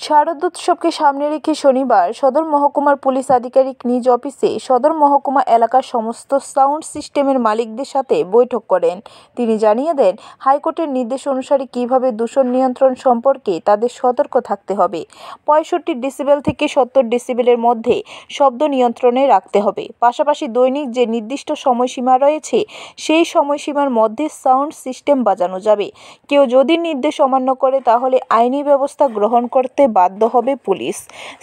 শারদোৎসবকে সামনে রেখে শনিবার সদর মহকুমার পুলিশ আধিকারিক নিজ অফিসে সদর মহকুমা এলাকার সমস্ত সাউন্ড সিস্টেমের মালিকদের সাথে বৈঠক করেন। তিনি জানিয়ে দেন, হাইকোর্টের নির্দেশ অনুসারে কীভাবে দূষণ নিয়ন্ত্রণ সম্পর্কে তাদের সতর্ক থাকতে হবে। 65 ডেসিবেল থেকে 70 ডেসিবেলের মধ্যে শব্দ নিয়ন্ত্রণে রাখতে হবে। পাশাপাশি দৈনিক যে নির্দিষ্ট সময়সীমা রয়েছে সেই সময়সীমার মধ্যে সাউন্ড সিস্টেম বাজানো যাবে। কেউ যদি নির্দেশ অমান্য করে তাহলে আইনি ব্যবস্থা গ্রহণ করতে বাধ্য হবে পুলিশ।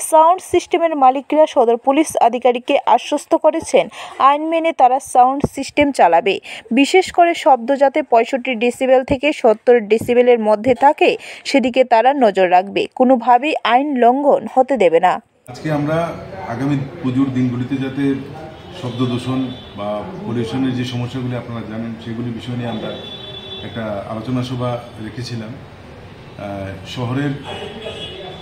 সাউন্ড সিস্টেমের মালিকরা সদর পুলিশ আধিকারিককে আশ্বস্ত করেছেন, আইন মেনে তারা সাউন্ড সিস্টেম চালাবে। বিশেষ করে শব্দ যাতে 65 ডেসিবেল থেকে 70 ডেসিবেলের মধ্যে থাকে সেদিকে তারা নজর রাখবে। কোনোভাবেই আইন লঙ্ঘন হতে দেবে না। আজকে আমরা আগামী পুজোর দিনগুলিতে যাতে শব্দ দূষণ বা পলিউশনের যে সমস্যাগুলি আপনারা জানেন সেগুলি বিষয় নিয়ে আমরা একটা আলোচনা সভা রেখেছিলাম। শহরের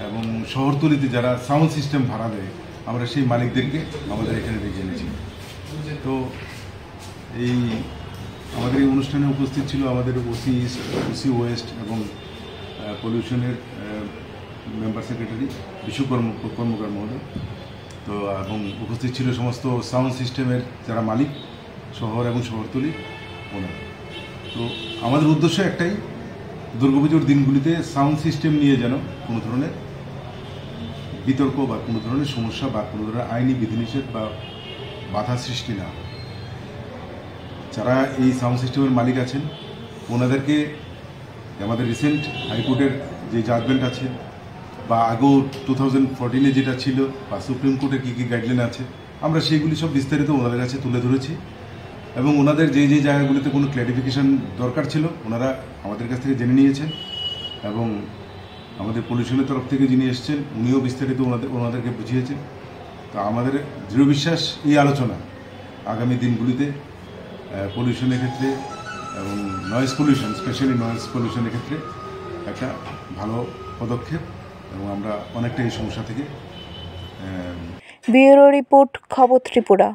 এবং শহরতলিতে যারা সাউন্ড সিস্টেম ভাড়া দেয় আমরা সেই মালিকদেরকে আমাদের এখানে ডেকে এনেছি। তো আমাদের এই অনুষ্ঠানে উপস্থিত ছিল আমাদের ওসি ওয়েস্ট এবং পলিউশনের মেম্বার সেক্রেটারি কর্মকার মহোদয়। তো এবং উপস্থিত ছিল সমস্ত সাউন্ড সিস্টেমের যারা মালিক শহর এবং শহরতলি ওনারা। তো আমাদের উদ্দেশ্য একটাই, দুর্গাপুজোর দিনগুলিতে সাউন্ড সিস্টেম নিয়ে যেন কোনো ধরনের বিতর্ক বা কোনো ধরনের সমস্যা বা কোনো ধরনের আইনি বিধিনিষেধ বা বাধা সৃষ্টি না। যারা এই সাউন্ড সিস্টেমের মালিক আছেন ওনাদেরকে আমাদের রিসেন্ট হাইকোর্টের যে জাজমেন্ট আছে বা আগেও 2014-এ যেটা ছিল বা সুপ্রিম কোর্টের কী কী গাইডলাইন আছে আমরা সেইগুলি সব বিস্তারিত ওনাদের কাছে তুলে ধরেছি এবং ওনাদের যে যে জায়গাগুলিতে কোনো ক্ল্যারিফিকেশান দরকার ছিল ওনারা আমাদের কাছ থেকে জেনে নিয়েছেন এবং আমাদের পলিউশনের তরফ থেকে যিনি এসছেন উনিও বিস্তারিত ওনাদেরকে বুঝিয়েছেন। তো আমাদের দৃঢ় বিশ্বাস এই আলোচনা আগামী দিনগুলিতে পলিউশনের ক্ষেত্রে এবং নয়েজ পলিউশন, স্পেশালি নয়েজ পলিউশনের ক্ষেত্রে একটা ভালো পদক্ষেপ এবং আমরা অনেকটা এই সমস্যা থেকে। ব্যুরো রিপোর্ট, খবর ত্রিপুরা।